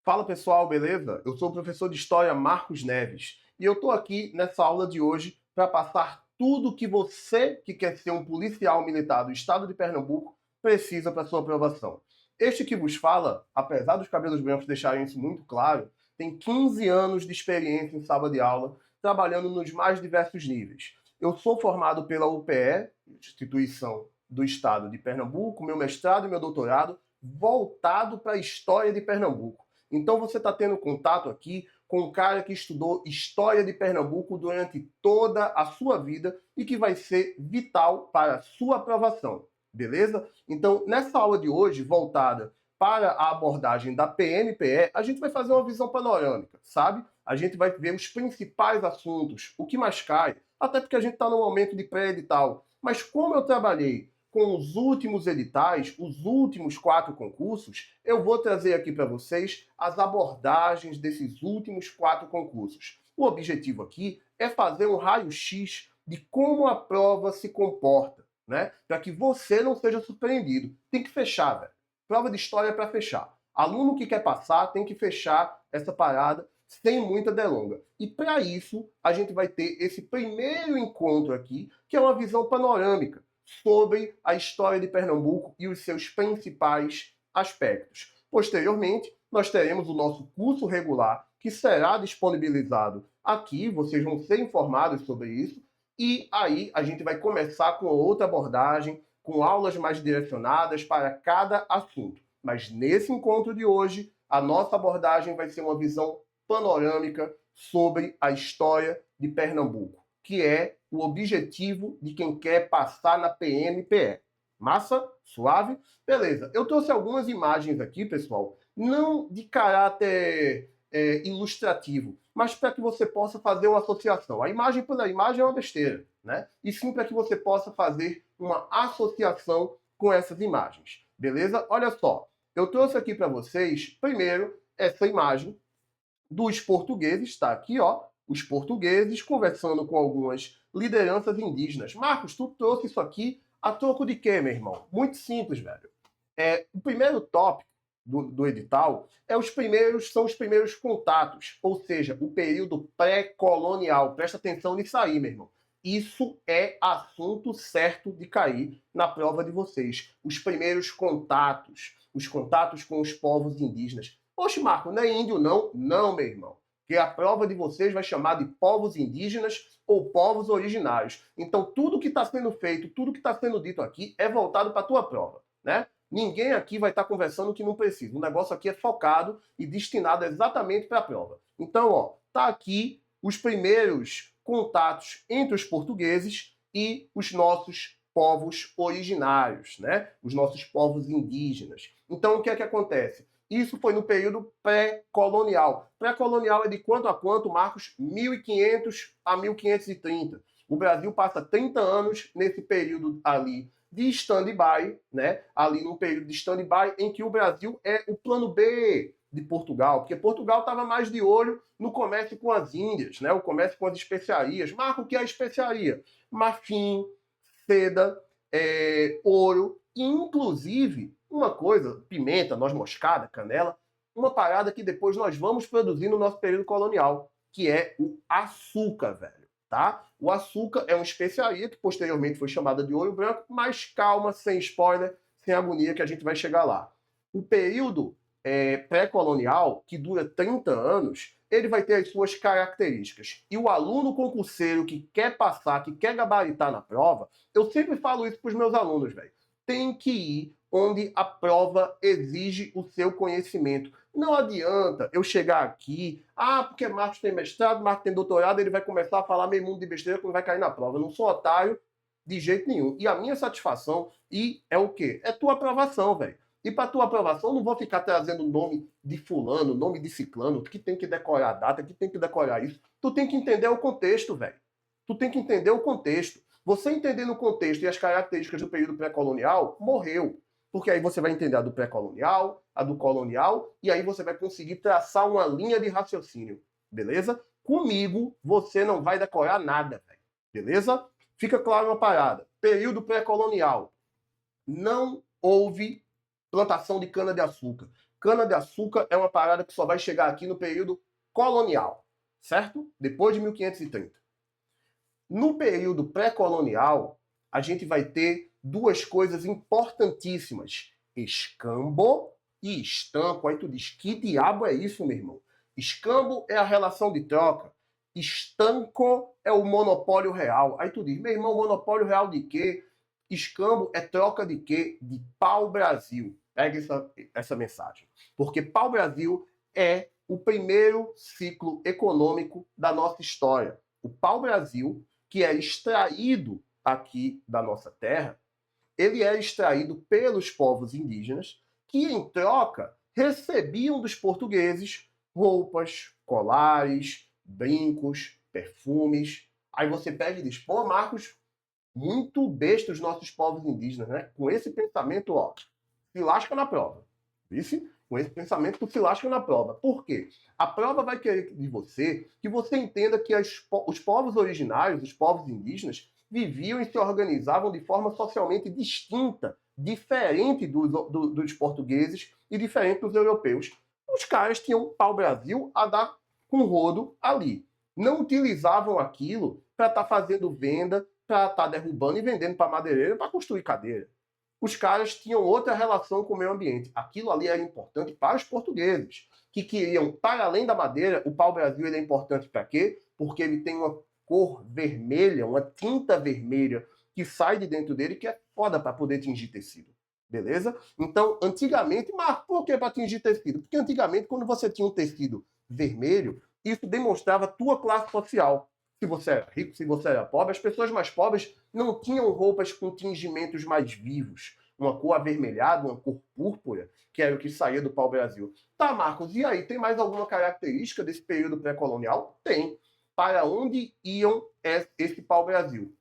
Fala pessoal, beleza? Eu sou o professor de História Marcos Neves e eu estou aqui nessa aula de hoje para passar tudo que você que quer ser um policial militar do estado de Pernambuco precisa para sua aprovação. Este que vos fala, apesar dos cabelos brancos deixarem isso muito claro, tem 15 anos de experiência em sala de aula, trabalhando nos mais diversos níveis. Eu sou formado pela UPE, instituição do estado de Pernambuco, meu mestrado e meu doutorado voltado para a história de Pernambuco. Então você está tendo contato aqui com um cara que estudou História de Pernambuco durante toda a sua vida e que vai ser vital para a sua aprovação, beleza? Então, nessa aula de hoje, voltada para a abordagem da PMPE, a gente vai fazer uma visão panorâmica, sabe? A gente vai ver os principais assuntos, o que mais cai, até porque a gente está no momento de pré-edital. Mas como eu trabalhei com os últimos editais, os últimos 4 concursos, eu vou trazer aqui para vocês as abordagens desses últimos 4 concursos. O objetivo aqui é fazer um raio-x de como a prova se comporta, né? Para que você não seja surpreendido. Tem que fechar, velho. Prova de história é para fechar. Aluno que quer passar tem que fechar essa parada sem muita delonga. E para isso, a gente vai ter esse primeiro encontro aqui, que é uma visão panorâmica sobre a história de Pernambuco e os seus principais aspectos. Posteriormente, nós teremos o nosso curso regular, que será disponibilizado aqui, vocês vão ser informados sobre isso, e aí a gente vai começar com outra abordagem, com aulas mais direcionadas para cada assunto. Mas nesse encontro de hoje, a nossa abordagem vai ser uma visão panorâmica sobre a história de Pernambuco, que é o objetivo de quem quer passar na PMPE. Massa? Suave? Beleza. Eu trouxe algumas imagens aqui, pessoal, não de caráter ilustrativo, mas para que você possa fazer uma associação. A imagem pela imagem é uma besteira, né? E sim para que você possa fazer uma associação com essas imagens. Beleza? Olha só. Eu trouxe aqui para vocês, primeiro, essa imagem dos portugueses, está aqui, ó, os portugueses conversando com algumas lideranças indígenas. Marcos, tu trouxe isso aqui a troco de quê, meu irmão? Muito simples, velho. O primeiro tópico do edital são os primeiros contatos, ou seja, o período pré-colonial. Presta atenção nisso aí, meu irmão. Isso é assunto certo de cair na prova de vocês. Os primeiros contatos, os contatos com os povos indígenas. Oxe, Marco, não é índio não? Não, meu irmão. Que a prova de vocês vai chamar de povos indígenas ou povos originários. Então, tudo que está sendo feito, tudo que está sendo dito aqui é voltado para a tua prova, né? Ninguém aqui vai estar conversando que não precisa. O negócio aqui é focado e destinado exatamente para a prova. Então, ó, tá aqui os primeiros contatos entre os portugueses e os nossos povos originários, né? Os nossos povos indígenas. Então, o que é que acontece? Isso foi no período pré-colonial. Pré-colonial é de quanto a quanto, Marcos? 1500 a 1530. O Brasil passa 30 anos nesse período ali de stand-by, né? Ali num período de stand-by em que o Brasil é o plano B de Portugal, porque Portugal estava mais de olho no comércio com as Índias, né? O comércio com as especiarias. Marco, o que é especiaria? Marfim, seda, ouro, e inclusive uma coisa, pimenta, noz moscada, canela, uma parada que depois nós vamos produzir no nosso período colonial, que é o açúcar, velho, tá? O açúcar é uma especiaria que posteriormente foi chamada de ouro branco, mas calma, sem spoiler, sem agonia, que a gente vai chegar lá. O período pré-colonial, que dura 30 anos, ele vai ter as suas características. E o aluno concurseiro que quer passar, que quer gabaritar na prova, eu sempre falo isso para os meus alunos, velho. Tem que ir onde a prova exige o seu conhecimento. Não adianta eu chegar aqui, porque Marcos tem mestrado, Marcos tem doutorado, ele vai começar a falar meio mundo de besteira quando vai cair na prova. Eu não sou otário de jeito nenhum. E a minha satisfação é o quê? É tua aprovação, velho. E para tua aprovação, eu não vou ficar trazendo nome de fulano, nome de ciclano, que tem que decorar a data, que tem que decorar isso. Tu tem que entender o contexto, velho. Tu tem que entender o contexto. Você entendendo o contexto e as características do período pré-colonial, morreu. Porque aí você vai entender a do pré-colonial, a do colonial, e aí você vai conseguir traçar uma linha de raciocínio. Beleza? Comigo, você não vai decorar nada, velho. Beleza? Fica claro uma parada. Período pré-colonial. Não houve plantação de cana-de-açúcar. cana-de-açúcar é uma parada que só vai chegar aqui no período colonial, certo? Depois de 1530. No período pré-colonial, a gente vai ter duas coisas importantíssimas: escambo e estampo. Aí tu diz, que diabo é isso, meu irmão? Escambo é a relação de troca. Estanco é o monopólio real. Aí tu diz, meu irmão, monopólio real de quê? Escambo é troca de quê? De pau-brasil. Pega essa mensagem. Porque pau-brasil é o primeiro ciclo econômico da nossa história. O pau-brasil, que é extraído aqui da nossa terra, ele é extraído pelos povos indígenas, que em troca recebiam dos portugueses roupas, colares, brincos, perfumes. Aí você pega e diz, pô, Marcos, muito besta os nossos povos indígenas, né? Com esse pensamento, ó, se lasca na prova. Vice? Com esse pensamento, tu se lasca na prova. Por quê? A prova vai querer de você que você entenda que os povos originários, os povos indígenas, viviam e se organizavam de forma socialmente distinta, diferente dos portugueses e diferente dos europeus. Os caras tinham pau-brasil a dar com rodo ali. Não utilizavam aquilo para estar fazendo venda, para estar derrubando e vendendo para madeireira para construir cadeira. Os caras tinham outra relação com o meio ambiente. Aquilo ali era importante para os portugueses, que queriam, para além da madeira, o pau-brasil ele é importante para quê? Porque ele tem uma cor vermelha, uma tinta vermelha que sai de dentro dele que é foda para poder tingir tecido. Beleza? Então, antigamente, mas por que para tingir tecido? Porque antigamente, quando você tinha um tecido vermelho, isso demonstrava a tua classe social. Se você era rico, se você era pobre, as pessoas mais pobres não tinham roupas com tingimentos mais vivos. Uma cor avermelhada, uma cor púrpura, que era o que saía do pau-brasil. Tá, Marcos, e aí, tem mais alguma característica desse período pré-colonial? Tem. Para onde iam esse pau-brasil?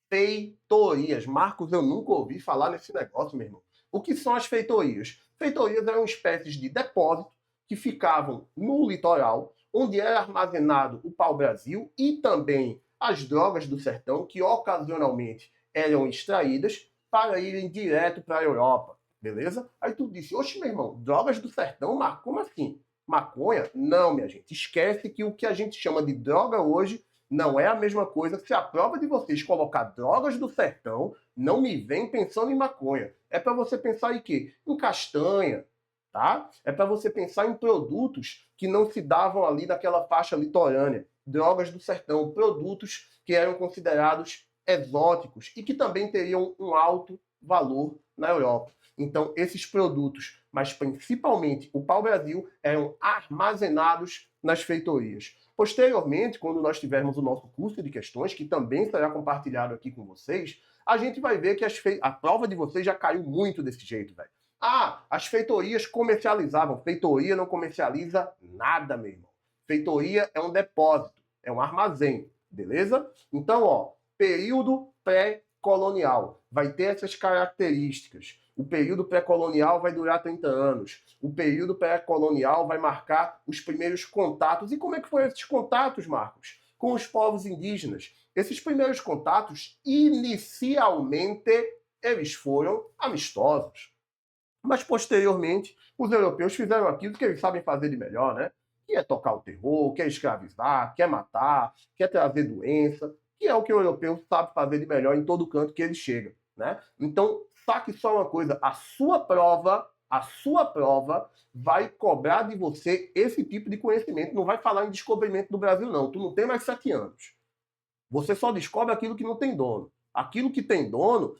Feitorias. Marcos, eu nunca ouvi falar nesse negócio, meu irmão. O que são as feitorias? Feitorias eram espécies de depósitos que ficavam no litoral, onde era armazenado o pau-brasil e também as drogas do sertão, que ocasionalmente eram extraídas para irem direto para a Europa, beleza? Aí tu disse, oxe, meu irmão, drogas do sertão, mas como assim? Maconha? Não, minha gente, esquece que o que a gente chama de droga hoje não é a mesma coisa que se a prova de vocês colocar drogas do sertão, não me vem pensando em maconha. É para você pensar em quê? Em castanha, tá? É para você pensar em produtos que não se davam ali naquela faixa litorânea, drogas do sertão, produtos que eram considerados exóticos e que também teriam um alto valor na Europa. Então, esses produtos, mas principalmente o pau-brasil, eram armazenados nas feitorias. Posteriormente, quando nós tivermos o nosso curso de questões, que também será compartilhado aqui com vocês, a gente vai ver que a prova de vocês já caiu muito desse jeito, velho. Ah, as feitorias comercializavam. Feitoria não comercializa nada, meu irmão. Feitoria é um depósito, é um armazém, beleza? Então, ó, período pré-colonial vai ter essas características. O período pré-colonial vai durar 30 anos. O período pré-colonial vai marcar os primeiros contatos. E como é que foram esses contatos, Marcos? Com os povos indígenas. Esses primeiros contatos, inicialmente, eles foram amistosos. Mas, posteriormente, os europeus fizeram aquilo que eles sabem fazer de melhor, né? Que é tocar o terror, quer escravizar, quer matar, quer trazer doença, que é o que o europeu sabe fazer de melhor em todo canto que ele chega, né? Então, saque só uma coisa, a sua prova vai cobrar de você esse tipo de conhecimento. Não vai falar em descobrimento do Brasil, não. Tu não tem mais 7 anos. Você só descobre aquilo que não tem dono. Aquilo que tem dono,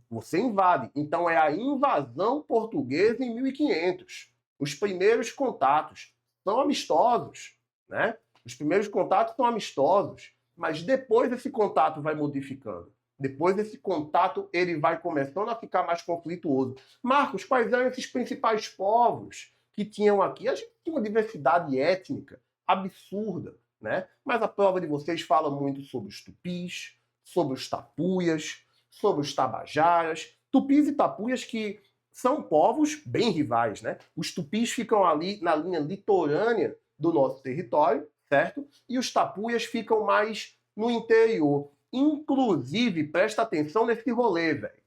você invade. Então é a invasão portuguesa em 1500. Os primeiros contatos são amistosos, né? Os primeiros contatos são amistosos, mas depois esse contato vai modificando. Depois esse contato ele vai começando a ficar mais conflituoso. Marcos, quais eram esses principais povos que tinham aqui? A gente tinha uma diversidade étnica absurda, né? Mas a prova de vocês fala muito sobre os tupis, sobre os tapuias, sobre os tabajaras. Tupis e tapuias que são povos bem rivais, né? Os tupis ficam ali na linha litorânea do nosso território, certo? E os tapuias ficam mais no interior. Inclusive, presta atenção nesse rolê, velho.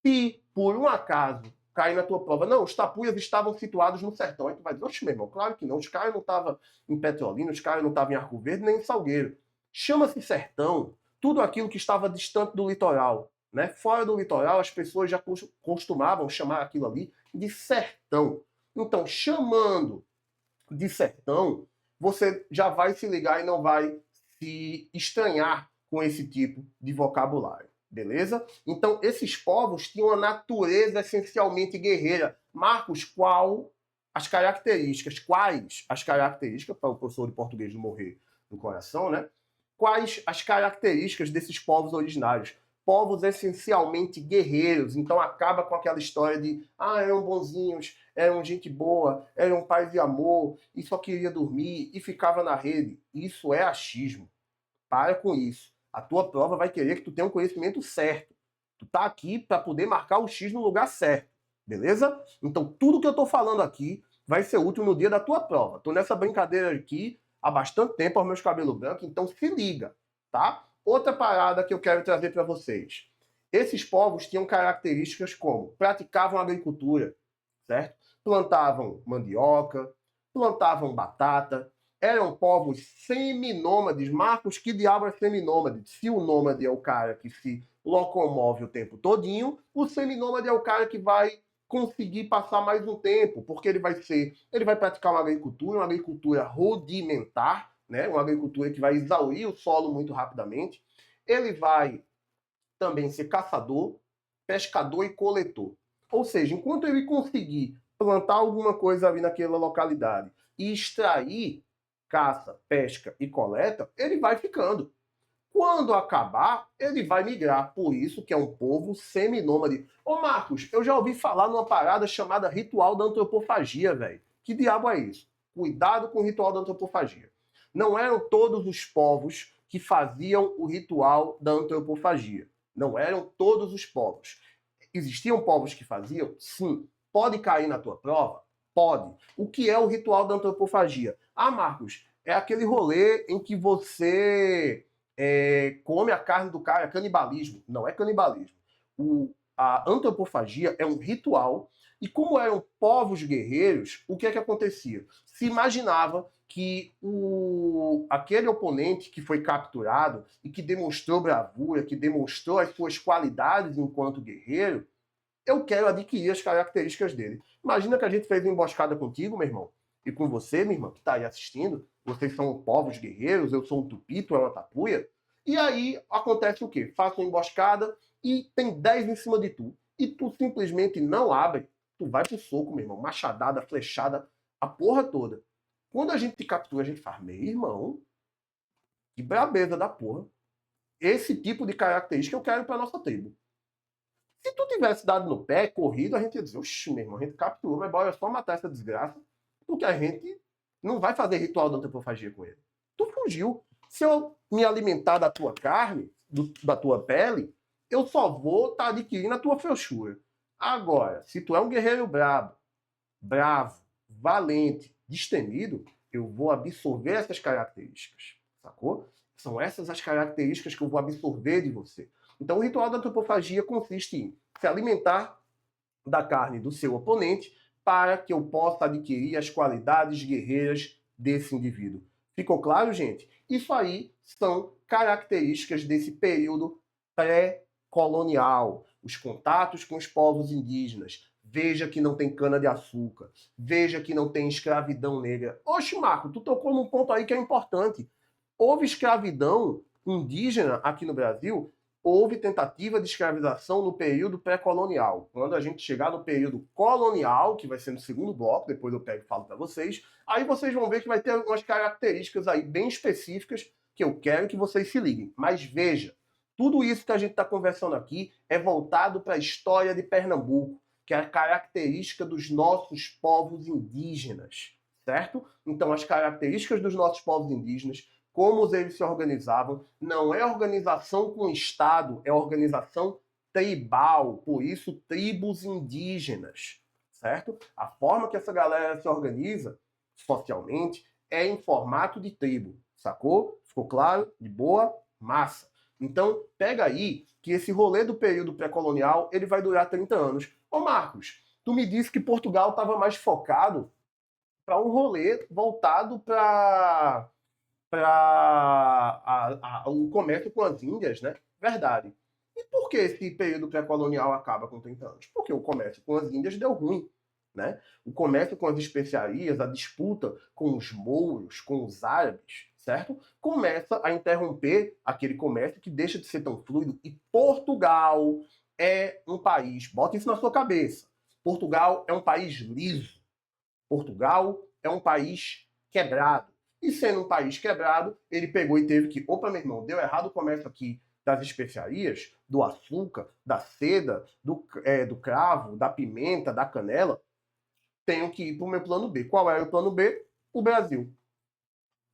Se, por um acaso, cair na tua prova. Não, os tapuias estavam situados no sertão. Aí tu vai dizer, oxe, meu irmão, claro que não. Os caras não estavam em Petrolina, os caras não estavam em Arco Verde, nem em Salgueiro. Chama-se sertão tudo aquilo que estava distante do litoral. Né? Fora do litoral, as pessoas já costumavam chamar aquilo ali de sertão. Então, chamando de sertão, você já vai se ligar e não vai se estranhar com esse tipo de vocabulário. Beleza? Então, esses povos tinham uma natureza essencialmente guerreira. Marcos, quais as características para o professor de português não morrer do coração, né? Quais as características desses povos originários? Povos essencialmente guerreiros, então acaba com aquela história de eram bonzinhos, eram gente boa, eram paz de amor, e só queria dormir e ficava na rede. Isso é achismo. Para com isso. A tua prova vai querer que tu tenha um conhecimento certo. Tu tá aqui para poder marcar o X no lugar certo. Beleza? Então, tudo que eu tô falando aqui vai ser útil no dia da tua prova. Tô nessa brincadeira aqui há bastante tempo aos meus cabelos brancos, então se liga, tá? Outra parada que eu quero trazer para vocês. Esses povos tinham características como praticavam agricultura, certo? Plantavam mandioca, plantavam batata, eram povos seminômades. Marcos, que diabo é seminômade? Se o nômade é o cara que se locomove o tempo todinho, o seminômade é o cara que vai conseguir passar mais um tempo, porque ele vai praticar uma agricultura rudimentar, né? Uma agricultura que vai exaurir o solo muito rapidamente. Ele vai também ser caçador, pescador e coletor. Ou seja, enquanto ele conseguir plantar alguma coisa ali naquela localidade e extrair caça, pesca e coleta, ele vai ficando. Quando acabar, ele vai migrar. Por isso que é um povo seminômade. Ô Marcos, eu já ouvi falar numa parada chamada ritual da antropofagia, velho. Que diabo é isso? Cuidado com o ritual da antropofagia. Não eram todos os povos que faziam o ritual da antropofagia. Não eram todos os povos. Existiam povos que faziam? Sim. Pode cair na tua prova? Pode. O que é o ritual da antropofagia? Marcos, é aquele rolê em que você come a carne do cara, é canibalismo. Não é canibalismo. A antropofagia é um ritual, e como eram povos guerreiros, o que é que acontecia? Se imaginava que aquele oponente que foi capturado e que demonstrou bravura, que demonstrou as suas qualidades enquanto guerreiro, eu quero adquirir as características dele. Imagina que a gente fez uma emboscada contigo, meu irmão, e com você, minha irmã, que está aí assistindo. Vocês são povos guerreiros, eu sou um tupi, tu é uma tapuia. E aí acontece o quê? Faço uma emboscada e tem 10 em cima de tu. E tu simplesmente não abre. Tu vai pro soco, meu irmão. Machadada, flechada, a porra toda. Quando a gente te captura, a gente faz, meu irmão, que brabeza da porra. Esse tipo de característica eu quero pra nossa tribo. Se tu tivesse dado no pé, corrido, a gente ia dizer, oxi, meu irmão, a gente capturou, mas bora só matar essa desgraça, porque a gente não vai fazer ritual da antropofagia com ele. Tu fugiu. Se eu me alimentar da tua carne, da tua pele, eu só vou estar adquirindo a tua frouxura. Agora, se tu é um guerreiro bravo, valente, destemido, eu vou absorver essas características, sacou? São essas as características que eu vou absorver de você. Então, o ritual da antropofagia consiste em se alimentar da carne do seu oponente para que eu possa adquirir as qualidades guerreiras desse indivíduo. Ficou claro, gente? Isso aí são características desse período pré-colonial. Os contatos com os povos indígenas. Veja que não tem cana-de-açúcar. Veja que não tem escravidão negra. Oxe, Marco, tu tocou num ponto aí que é importante. Houve escravidão indígena aqui no Brasil. Houve tentativa de escravização no período pré-colonial. Quando a gente chegar no período colonial, que vai ser no segundo bloco, depois eu pego e falo para vocês, aí vocês vão ver que vai ter umas características aí bem específicas que eu quero que vocês se liguem. Mas veja, tudo isso que a gente está conversando aqui é voltado para a história de Pernambuco, que é a característica dos nossos povos indígenas, certo? Então, as características dos nossos povos indígenas, como eles se organizavam, não é organização com Estado, é organização tribal, por isso tribos indígenas, certo? A forma que essa galera se organiza socialmente é em formato de tribo, sacou? Ficou claro? De boa? Massa. Então, pega aí que esse rolê do período pré-colonial, ele vai durar 30 anos. Ô Marcos, Tu me disse que Portugal estava mais focado para um rolê voltado para o comércio com as Índias, né? Verdade. E por que esse período pré-colonial acaba com 30 anos? Porque o comércio com as Índias deu ruim. Né? O comércio com as especiarias, a disputa com os mouros, com os árabes, certo? Começa a interromper aquele comércio que deixa de ser tão fluido. E Portugal é um país, bota isso na sua cabeça, Portugal é um país liso. Portugal é um país quebrado. E sendo um país quebrado, ele pegou e teve que, opa, meu irmão, deu errado o comércio aqui das especiarias, do açúcar, da seda, do cravo, da pimenta, da canela, tenho que ir para o meu plano B. Qual era o plano B? O Brasil.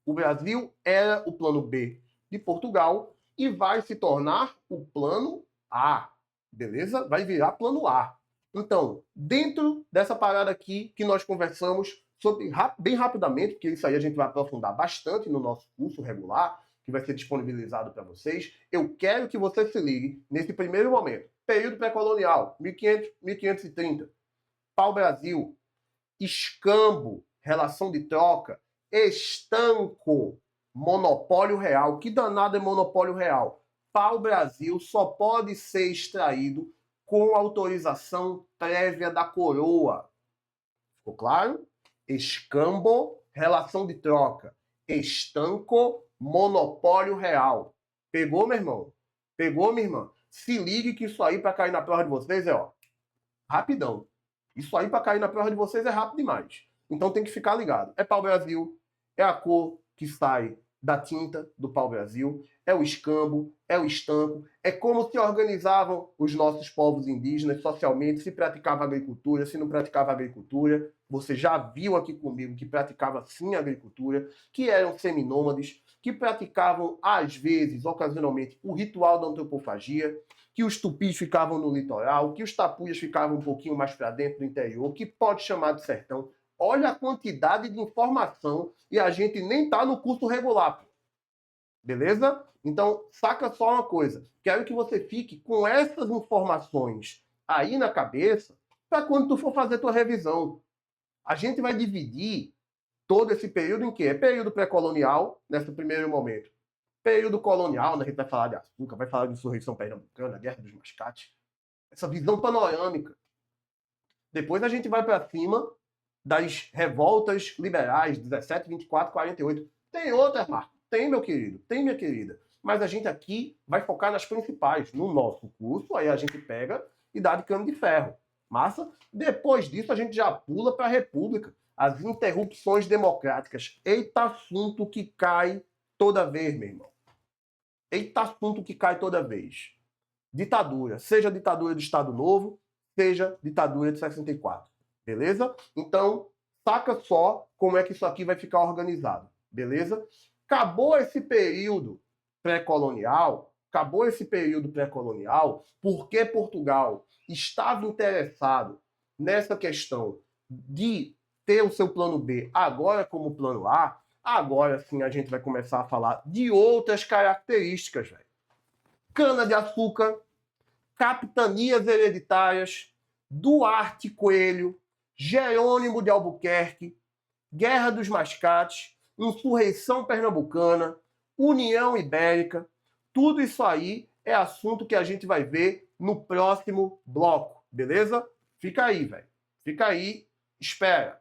O Brasil era o plano B de Portugal e vai se tornar o plano A. Beleza? Vai virar plano A. Então, dentro dessa parada aqui que nós conversamos sobre bem rapidamente, porque isso aí a gente vai aprofundar bastante no nosso curso regular, que vai ser disponibilizado para vocês, eu quero que você se ligue nesse primeiro momento. Período pré-colonial, 1500, 1530. Pau-Brasil, escambo, relação de troca, estanco, monopólio real. Que danado é monopólio real? Pau-Brasil só pode ser extraído com autorização prévia da coroa. Ficou claro? Escambo, relação de troca. Estanco, monopólio real. Pegou, meu irmão? Pegou, minha irmã? Se ligue que isso aí para cair na prova de vocês é, ó, rapidão. Isso aí para cair na prova de vocês é rápido demais. Então tem que ficar ligado. É pau-brasil, é a cor que sai da tinta do pau-brasil, é o escambo, é o estanco, é como se organizavam os nossos povos indígenas socialmente, se praticava agricultura, se não praticava agricultura. Você já viu aqui comigo que praticava sim agricultura, que eram seminômades, que praticavam, às vezes, ocasionalmente, o ritual da antropofagia, que os tupis ficavam no litoral, que os tapuias ficavam um pouquinho mais para dentro do interior, que pode chamar de sertão. Olha a quantidade de informação e a gente nem está no curso regular. Beleza? Então, saca só uma coisa. Quero que você fique com essas informações aí na cabeça para quando tu for fazer tua revisão. A gente vai dividir todo esse período em que é período pré-colonial, nesse primeiro momento. Período colonial, né? A gente vai falar de açúcar, vai falar de insurreição pernambucana, guerra dos mascates. Essa visão panorâmica. Depois a gente vai para cima das revoltas liberais, 17, 24, 48. Tem outras, Marco? Tem, meu querido. Tem, minha querida. Mas a gente aqui vai focar nas principais. No nosso curso, aí a gente pega e dá de cano de ferro. Massa? Depois disso, a gente já pula para a República. As interrupções democráticas. Eita assunto que cai toda vez, meu irmão. Eita assunto que cai toda vez. Ditadura. Seja ditadura do Estado Novo, seja ditadura de 64. Beleza? Então, saca só como é que isso aqui vai ficar organizado. Beleza? Acabou esse período pré-colonial, porque Portugal estava interessado nessa questão de ter o seu plano B agora como plano A. Agora sim a gente vai começar a falar de outras características, velho. Cana-de-açúcar, capitanias hereditárias, Duarte Coelho, Jerônimo de Albuquerque, Guerra dos Mascates, Insurreição Pernambucana, União Ibérica. Tudo isso aí é assunto que a gente vai ver no próximo bloco, beleza? Fica aí, velho. Fica aí, espera.